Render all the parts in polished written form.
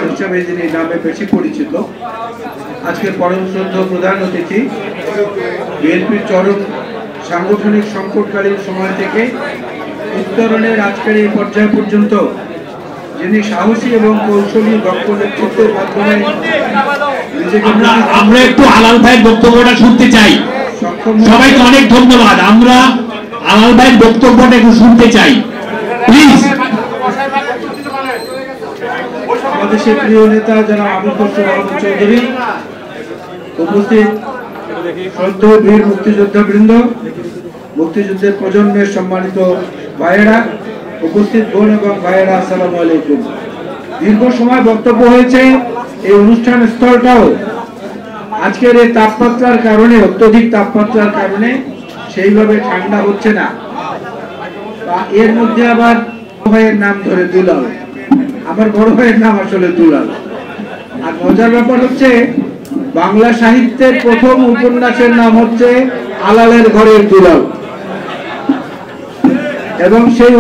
হিসাবে যিনি নামে বেশি পরিচিত, আজকের পরম শ্রদ্ধেয় প্রধান অতিথি, বিএনপির চরম সাংগঠনিক সংকটকালীন সময় থেকে উত্তরণের আজকের এই পর্যায় পর্যন্ত যিনি সাহসী এবং কৌশলী দক্ষ নেতৃত্বের মাধ্যমে নিজেকে আমরা একটু আলাল ভাইয়ের বক্তব্যটা শুনতে চাই। সবাইকে অনেক ধন্যবাদ। আমরা আলাল ভাইয়ের বক্তব্যটা একটু শুনতে চাই প্লিজ। আমাদের সেই প্রিয় নেতা যারা আমির খসরু মাহমুদ চৌধুরী, উপস্থিত শ্রদ্ধেয় বীর মুক্তিযোদ্ধা বৃন্দ, মুক্তিযুদ্ধের প্রজন্মের সম্মানিত ভাইয়েরা, উপস্থিত বোন এবং ভাইয়েরা, আসসালামু আলাইকুম। দীর্ঘ সময় বক্তব্য হয়েছে। এই অনুষ্ঠান স্থলটাও আজকের এই তাপমাত্রার কারণে, অত্যধিক তাপমাত্রার কারণে সেইভাবে ঠান্ডা হচ্ছে না। এর মধ্যে আবার ভাইয়ের নাম ধরে দুলাল, আমার বড় ভাইয়ের নাম আসলে দুলাল। আর মজার ব্যাপার হচ্ছে, বাংলা সাহিত্যের প্রথম উপন্যাসের নাম হচ্ছে আলালের ঘরের দুলাল, এবং সেই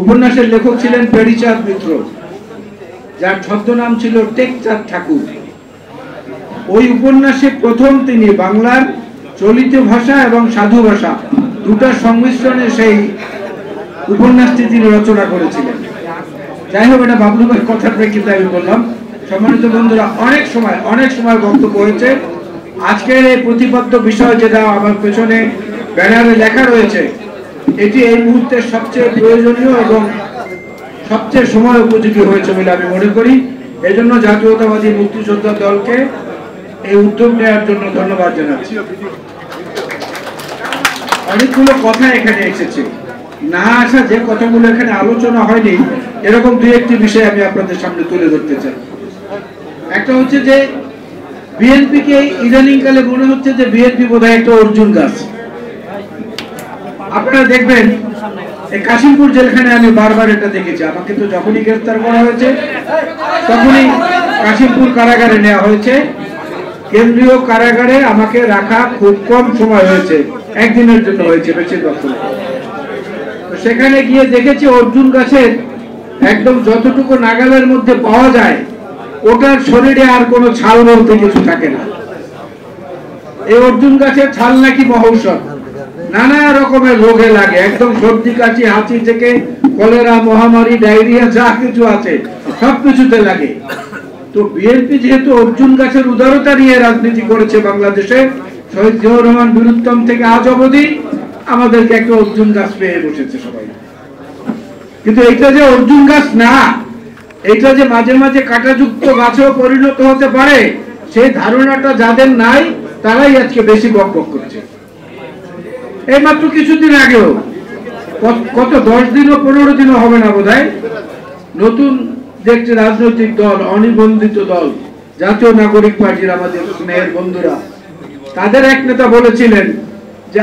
উপন্যাসের লেখক ছিলেন পেরিচাঁদ মিত্র, যার ছদ্মনাম ছিল টেকচাঁদ ঠাকুর। ওই উপন্যাসে প্রথম তিনি বাংলার চলিত ভাষা এবং সাধু ভাষা দুটার সংমিশ্রণে সেই উপন্যাসটি তিনি রচনা করেছিলেন। যাই হোক, এটা বাবলু ভাইয়ের কথার প্রেক্ষিতে আমি বললাম। সম্মানিত বন্ধুরা, অনেক সময় বক্তব্য হয়েছে। আজকের এই প্রতিপাদ্য বিষয় যেটা আমার পেছনে ব্যানারে লেখা রয়েছে, এটি এই মুহূর্তে সবচেয়ে প্রয়োজনীয় এবং সবচেয়ে সময় উপযোগী হয়েছে বলে আমি মনে করি। এই জন্য জাতীয়তাবাদী মুক্তিযোদ্ধা দলকে এই উদ্যোগ নেওয়ার জন্য ধন্যবাদ জানাচ্ছি। অনেকগুলো কথা এখানে এসেছে, না আসা যে কথাগুলো এখানে আলোচনা হয়নি, এরকম দুই একটি বিষয় আমি আপনাদের সামনে তুলে ধরতে চাই। একটা হচ্ছে যে বিএনপিকে ইদানিং কালে মনে হচ্ছে যে বিএনপি বোধহয় একটা অর্জুন গাছ। আপনারা দেখবেন এই কাশিমপুর জেলখানে আমি বারবার এটা দেখেছি। আমাকে তো যখনই গ্রেফতার করা হয়েছে তখনই কাশিমপুর কারাগারে নেওয়া হয়েছে। কেন্দ্রীয় কারাগারে আমাকে রাখা খুব কম সময় হয়েছে, একদিনের জন্য হয়েছে বেশিরভাগ সময়। সেখানে গিয়ে দেখেছি অর্জুন গাছের একদম যতটুকু নাগালের মধ্যে পাওয়া যায়, ওটার শরীরে আর কোনো ছাল বলতে কিছু থাকে না। এই অর্জুন গাছের ছাল নাকি মহৌষধ, নানা রকমের রোগে লাগে, একদম সর্দি কাশি হাঁচি থেকে কলেরা, মহামারী, ডায়রিয়া যা কিছু আছে সবকিছুতে লাগে। তো বিএনপি যেহেতু অর্জুন গাছের উদারতা নিয়ে রাজনীতি করেছে বাংলাদেশে, শহীদ জিয়াউর রহমান বীরুত্তম থেকে আজ অবধি আমাদেরকে একটা অর্জুন গাছ পেয়ে বসেছে সবাই। কিন্তু এটা যে অর্জুন গাছ না, এটা যে মাঝে মাঝে কাঁটাযুক্ত গাছেও পরিণত হতে পারে, সেই ধারণাটা যাদের নাই তারাই আজকে বেশি বকবক করছে। এই মাত্র কিছুদিন আগেও, কত 10 দিন ও 15 দিনও হবে না বোধহয়, নতুন দেখছে রাজনৈতিক দল, অনিবন্ধিত দল, জাতীয় নাগরিক পার্টির আমাদের স্নেহের বন্ধুরা, তাদের এক নেতা বলেছিলেন যে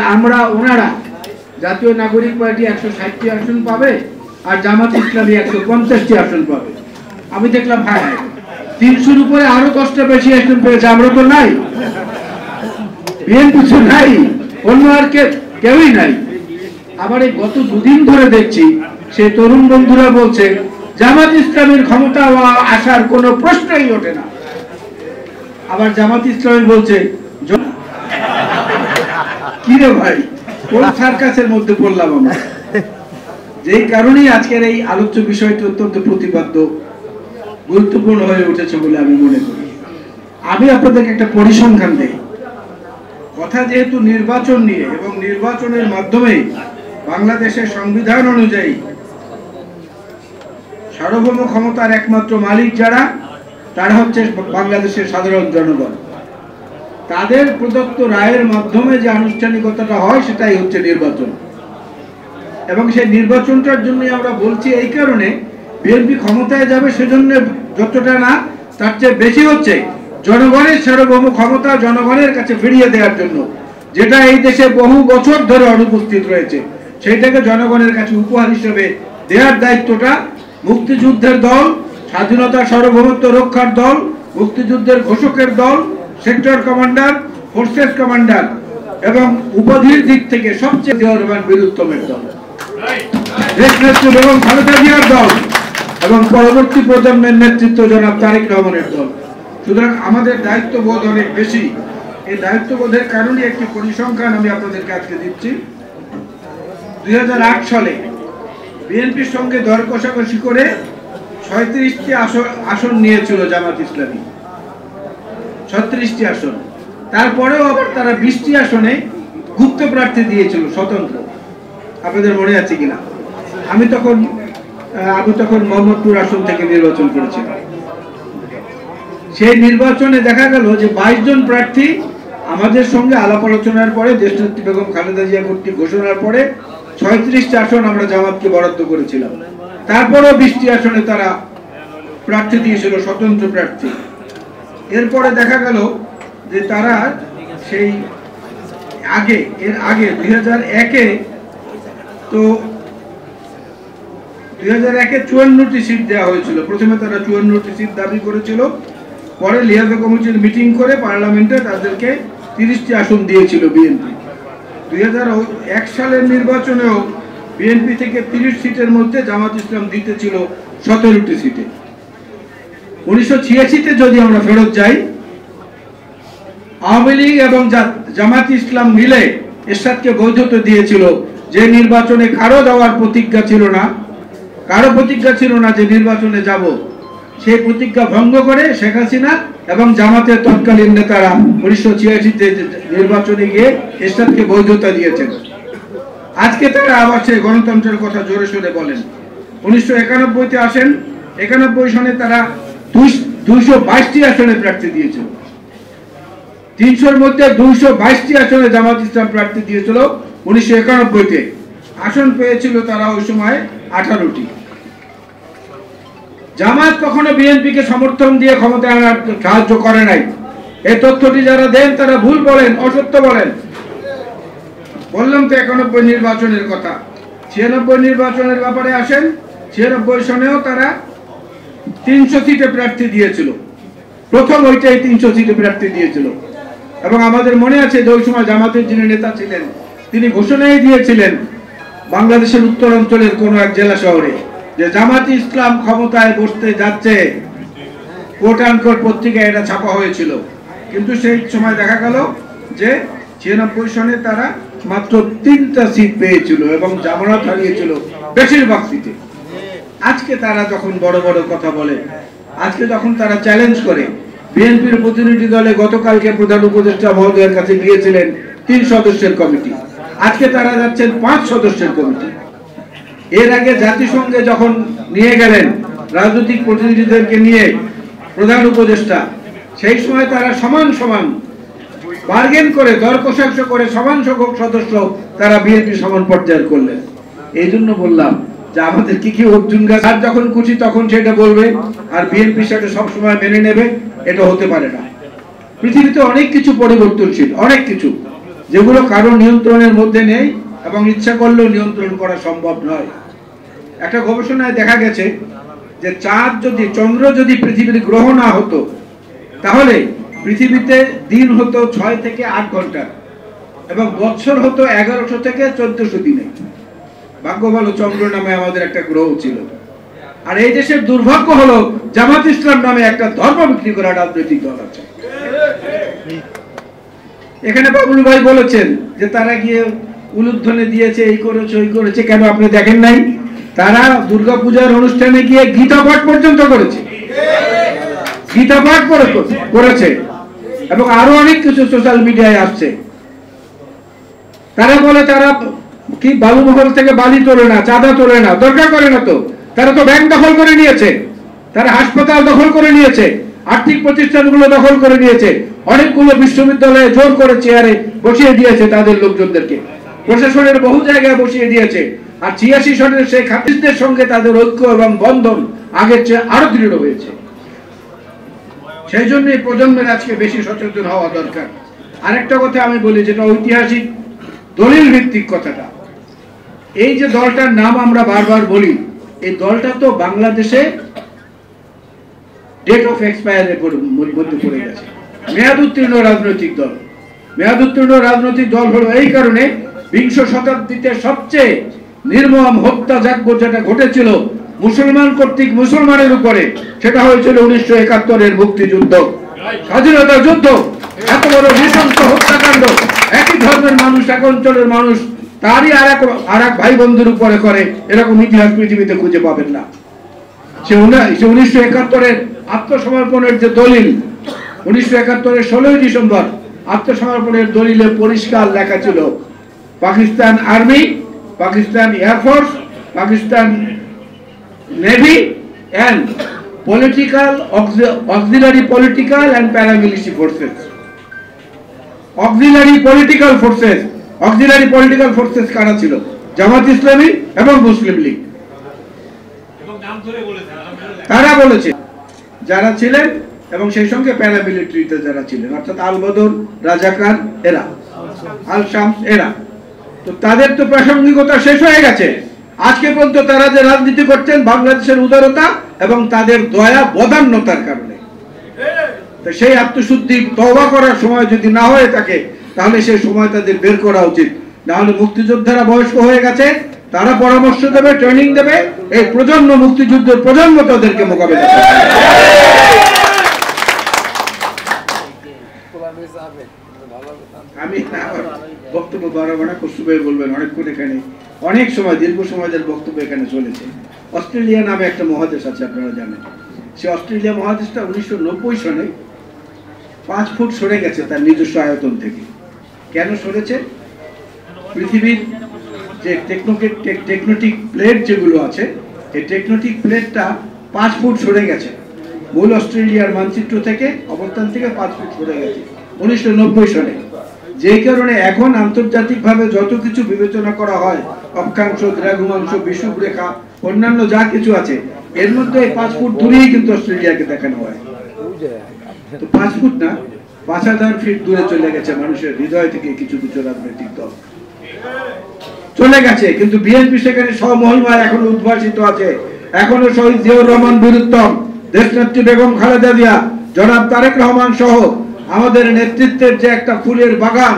ওনারা জাতীয় নাগরিক পার্টি 160টি আসন পাবে আর জামাত ইসলামী 150টি আসন পাবে। আমি দেখলাম হ্যাঁ, 300-র উপরে আরো 10টা বেশি আসন পেয়েছে। আমরা তো নাই, বিএনপি তো নাই, অন্য আর কেউই নাই। আবার এই গত 2 দিন ধরে দেখছি সেই তরুণ বন্ধুরা বলছে জামাত ইসলামের ক্ষমতা আসার কোনো প্রশ্নই ওঠে না। আবার জামাত ইসলামী বলছে, কি রে ভাই, কোন সার্কাসের মধ্যে পড়লাম আমরা? যেই কারণেই আজকের এই আলোচ্য বিষয়টি অত্যন্ত প্রতিপাদ্য, গুরুত্বপূর্ণ হয়ে উঠেছে বলে আমি মনে করি। আমি আপনাদেরকে একটা পরিসংখ্যান দেই। কথা যেহেতু নির্বাচন নিয়ে, এবং নির্বাচনের মাধ্যমে বাংলাদেশের সংবিধান অনুযায়ী সার্বভৌম ক্ষমতার একমাত্র মালিক যারা, তারা হচ্ছে বাংলাদেশের সাধারণ জনগণ। তাদের প্রদত্ত রায়ের মাধ্যমে যে আনুষ্ঠানিকতাটা হয় সেটাই হচ্ছে নির্বাচন। এবং সেই নির্বাচনটার জন্য আমরা বলছি এই কারণে, বিএনপি ক্ষমতায় যাবে সেজন্য যতটা না, তার চেয়ে বেশি হচ্ছে জনগণের সার্বভৌম ক্ষমতা জনগণের কাছে ফিরিয়ে দেওয়ার জন্য, যেটা এই দেশে বহু বছর ধরে অনুপস্থিত রয়েছে, সেইটাকে জনগণের কাছে উপহার হিসেবে দেওয়ার দায়িত্বটা মুক্তিযুদ্ধের দল, স্বাধীনতা সার্বভৌমত্ব রক্ষার দল, মুক্তিযুদ্ধের ঘোষকের দল, সেক্টর কমান্ডার, ফোর্সেস কমান্ডার এবং উপাধির দিক থেকে সবচেয়ে জিয়াউর রহমান বীরুত্তমের দল। দেশনেত্রী বেগম খালেদা জিয়ার দল এবং পরবর্তী প্রজন্মের নেতৃত্ব জনাব তারেক রহমানের দল। সুতরাং আমাদের দায়িত্ববোধ অনেক বেশি। এই দায়িত্ববোধের কারণে একটি পরিসংখ্যান আমি আপনাদেরকে আজকে দিচ্ছি। 2008 সালে বিএনপির সঙ্গে দর কষাকষি করে 36টি আসন নিয়েছিল জামাত ইসলামী, 36টি আসন। তারপরেও আবার তারা 20টি আসনে গুপ্ত প্রার্থী দিয়েছিল, স্বতন্ত্র। আপনাদের মনে আছে কিনা? আমি তখন মোহাম্মদপুর আসন থেকে নির্বাচন করেছিলাম। সেই নির্বাচনে দেখা গেল যে 22 জন প্রার্থী আমাদের সঙ্গে আলাপ আলোচনার পরে, দেশনেত্রী বেগম খালেদা জিয়া কর্তৃক ঘোষণার পরে 36টি আসন আমরা জামাতকে বরাদ্দ করেছিলাম। তারপরেও 20টি আসনে তারা প্রার্থী দিয়েছিল, স্বতন্ত্র প্রার্থী। এরপরে দেখা গেল যে তারা সেই এর আগে 2001-এ 54টি সিট দেওয়া হয়েছিল। প্রথমে তারা 54টি সিট দাবি করেছিল, পরে লিয়াজা কমিটির মিটিং করে পার্লামেন্টে তাদেরকে 30টি আসন দিয়েছিল বিএনপি। 2001 সালের নির্বাচনেও বিএনপি থেকে 30 সিটের মধ্যে জামাত ইসলাম দিতেছিল 17টি সিটে। 1986-তে যদি আমরা ফেরত যাই, আওয়ামী লীগ এবং জামাত ইসলাম মিলে এরশাদকে বৈধতা দিয়েছিল, যে নির্বাচনে কারো যাওয়ার প্রতিজ্ঞা ছিল না যে নির্বাচনে যাব। সেই প্রতিজ্ঞা ভঙ্গ করে শেখ হাসিনা এবং জামাতের তৎকালীন নেতারা 1986-তে নির্বাচনে গিয়ে এরশাদকে বৈধতা দিয়েছেন। আজকে তারা আবার সেই গণতন্ত্রের কথা জোরে সোরে বলেন। 1991-তে আসেন, 91 সনে তারা 222টি আসনে প্রার্থী দিয়েছিল। 300-র মধ্যে 222টি আসনে জামাত ইসলাম প্রার্থী দিয়েছিল 1991-তে। আসন পেয়েছিল তারা ওই সময় 18টি। জামাত কখনো বিএনপিকে সমর্থন দিয়ে ক্ষমতায় আনার সাহায্য করে নাই। এই তথ্যটি যারা দেন তারা ভুল বলেন, অসত্য বলেন। বললাম তো 91 নির্বাচনের কথা। 96 নির্বাচনের ব্যাপারে আসেন, 96 সনেও তারা 300 সিটে প্রার্থী দিয়েছিল। প্রথম ওইটাই 300 সিটে প্রার্থী দিয়েছিল। এবং আমাদের মনে আছে যে ওই সময় জামাতের যিনি নেতা ছিলেন, তিনি ঘোষণাই দিয়েছিলেন বাংলাদেশের উত্তরাঞ্চলের কোন এক জেলা শহরে যে জামাত ইসলাম ক্ষমতায় বসতে যাচ্ছে। কোট আনকোট পত্রিকায় এটা ছাপা হয়েছিল। কিন্তু সেই সময় দেখা গেল যে 96 সনে তারা মাত্র 3টা সিট পেয়েছিল এবং জামানত হারিয়েছিল বেশিরভাগ সিটে। আজকে তারা যখন বড় বড় কথা বলে, আজকে যখন তারা চ্যালেঞ্জ করে, বিএনপির প্রতিনিধি দলে গতকালকে প্রধান উপদেষ্টা মহোদয়ের কাছে গিয়েছিলেন 3 সদস্যের কমিটি, আজকে তারা যাচ্ছেন 5 সদস্যের কমিটি। এর আগে জাতিসংঘে যখন নিয়ে গেলেন রাজনৈতিক প্রতিনিধিদেরকে নিয়ে প্রধান উপদেষ্টা, সেই সময় তারা সমান বার্গেন করে, দর কষাকষি করে সমান সংখ্যক সদস্য তারা বিএনপি সমান পর্যায়ের করলেন। এই জন্য বললাম যে আমাদের কি অর্জুন গাছ আর যখন খুশি তখন সেটা বলবে, আর বিএনপি সেটা সবসময় মেনে নেবে, এটা হতে পারে না। পৃথিবীতে অনেক কিছু পরিবর্তনশীল, অনেক কিছু যেগুলো কারো নিয়ন্ত্রণের মধ্যে নেই এবং ইচ্ছা করলেও নিয়ন্ত্রণ করা সম্ভব নয়। একটা গবেষণায় দেখা গেছে যে চন্দ্র যদি পৃথিবীর গ্রহ না হতো, তাহলে পৃথিবীতে দিন হতো 6 থেকে 8 ঘন্টা এবং বৎসর হতো 1100 থেকে 1400 দিনে। ভাগ্য ভালো চন্দ্র নামে আমাদের একটা গ্রহ ছিল। আর এই দেশের দুর্ভাগ্য হলো জামাত ইসলাম নামে একটা ধর্ম বিক্রি করা রাজনৈতিক দল আছে। এখানে বাবুল ভাই বলেছেন যে তারা গিয়ে উলুধ্বনি দিয়েছে, এই করেছে ওই করেছে। কেন আপনি দেখেন নাই? তারা দুর্গাপূজার অনুষ্ঠানে গিয়ে গীতা পাঠ পর্যন্ত করেছে, গীতা পাঠ করেছে এবং আরো অনেক কিছু সোশ্যাল মিডিয়ায় আসছে। তারা বলে তারা কি বালুমহল থেকে বালি তোলে না, চাঁদা তোলে না, দরকার করে না। তো তারা তো ব্যাংক দখল করে নিয়েছে, তারা হাসপাতাল দখল করে নিয়েছে, আর্থিক প্রতিষ্ঠানগুলো দখল করে নিয়েছে, অনেকগুলো বিশ্ববিদ্যালয়ে জোর করে চেয়ারে বসিয়ে দিয়েছে তাদের লোকজনদেরকে, প্রশাসনের বহু জায়গায় বসিয়ে দিয়েছে। আর 86 সনের সেই খাতিরদের সঙ্গে তাদের ঐক্য এবং বন্ধন আগের চেয়ে আরো দৃঢ় হয়েছে। সেই জন্য এই প্রজন্মের আজকে বেশি সচেতন হওয়া দরকার। আরেকটা কথা আমি বলি, যেটা ঐতিহাসিক দলিল ভিত্তিক কথাটা, এই যে দলটার নাম আমরা বারবার বলি, এই দলটা তো বাংলাদেশে ডেট অফ এক্সপায়ারের মধ্যে পড়ে গেছে। মেয়াদ উত্তীর্ণ রাজনৈতিক দল। মেয়াদ উত্তীর্ণ রাজনৈতিক দল হলো এই কারণে 20 শতাব্দীতে সবচেয়ে নির্মম হত্যাযজ্ঞ যেটা ঘটেছিল মুসলমান কর্তৃক মুসলমানের উপরে, সেটা হয়েছিল 1971-এর মুক্তিযুদ্ধ, স্বাধীনতা যুদ্ধ। এত বড় নৃশংস হত্যাকাণ্ড একই ধর্মের মানুষ, এক অঞ্চলের মানুষ তারই আর এক ভাই বন্ধুর উপরে করে, এরকম ইতিহাস পৃথিবীতে খুঁজে পাবেন না। সে 1971-এর আত্মসমর্পণের যে দলিল, 1971-এর 16ই ডিসেম্বর আত্মসমর্পণের দলিলে পরিষ্কার লেখা ছিল Pakistan army, Pakistan air force, Pakistan navy and auxiliary political and paramilitary forces. auxiliary political forces কারা ছিল? জামাত ইসলামী এবং মুসলিম লীগ। তারা বলেছে যারা ছিলেন, এবং সেই সঙ্গে প্যারামিলিটারিতে যারা ছিলেন, অর্থাৎ আল বদর, রাজাকার এরা, আল শামস এরা। তো তাদের তো প্রাসঙ্গিকতা শেষ হয়ে গেছে। আজকে পর্যন্ত তারা যে রাজনীতি করছেন বাংলাদেশের উদারতা এবং তাদের দয়া বদান্যতার কারণে। তো সেই আত্মশুদ্ধি তওবা করার সময় যদি না হয়ে থাকে, তাহলে সেই সময় তাদের বের করা উচিত। না হলে মুক্তিযোদ্ধারা বয়স্ক হয়ে গেছে, তারা পরামর্শ দেবে, ট্রেনিং দেবে, এই প্রজন্ম, মুক্তিযুদ্ধের প্রজন্ম তাদেরকে মোকাবেলা করবে। আমি বক্তব্য বাড়াবো না, কষ্টভাবে বলবেন, অনেকক্ষণ এখানে অনেক সময় দীর্ঘ সময়ের বক্তব্য এখানে চলেছে। অস্ট্রেলিয়া নামে একটা মহাদেশ আছে, আপনারা জানেন। সে অস্ট্রেলিয়া মহাদেশটা 1990 সনে 5 ফুট সরে গেছে তার নিজস্ব আয়তন থেকে। কেন সরেছে? পৃথিবীর যে টেকটোনিক প্লেট যেগুলো আছে, এই টেকটোনিক প্লেটটা 5 ফুট সরে গেছে। মূল অস্ট্রেলিয়ার মানচিত্র থেকে, অবস্থান থেকে 5 ফুট সরে গেছে 1990 সনে। যে কারণে এখন আন্তর্জাতিকভাবে যত কিছু বিবেচনা করা হয়, অক্ষাংশ, দ্রাঘিমাংশ, বিষুব রেখা, অন্যান্য যা কিছু আছে, এর মধ্যে 5 ফুট দূরেই কিন্তু অস্ট্রেলিয়াকে দেখানো হয়। তো 5 ফুট না, 5000 ফিট দূরে চলে গেছে মানুষের হৃদয় থেকে কিছু কিছু রাজনৈতিক দল চলে গেছে। কিন্তু বিএনপি সেখানে স্বমহিমায় এখনো উদ্ভাসিত আছে। এখনো শহীদ জিয়াউর রহমান বীরুত্তম, দেশনেত্রী বেগম খালেদা জিয়া, জনাব তারেক রহমান সহ আমাদের নেতৃত্বের যে একটা ফুলের বাগান,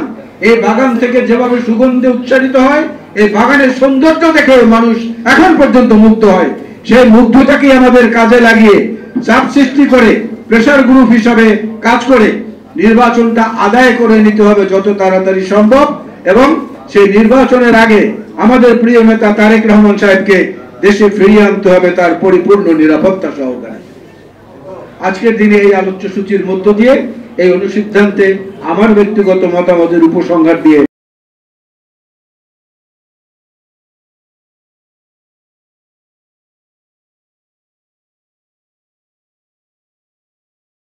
এই বাগান থেকে যেভাবে সুগন্ধে উচ্চারিত হয়, এই বাগানের সৌন্দর্য দেখে মানুষ এখন পর্যন্ত মুগ্ধ হয়। সেই মুগ্ধতাকে আমাদের কাজে লাগিয়ে চাপ সৃষ্টি করে, প্রেসার গ্রুপ হিসাবে কাজ করে নির্বাচনটা আদায় করে নিতে হবে যত তাড়াতাড়ি সম্ভব। এবং সেই নির্বাচনের আগে আমাদের প্রিয় নেতা তারেক রহমান সাহেবকে দেশে ফিরিয়ে আনতে হবে তার পরিপূর্ণ নিরাপত্তা সহকারে। আজকের দিনে এই আলোচ্য সূচির মধ্য দিয়ে, এই অনুসিদ্ধান্তে আমার ব্যক্তিগত মতামতের উপসংহার দিয়ে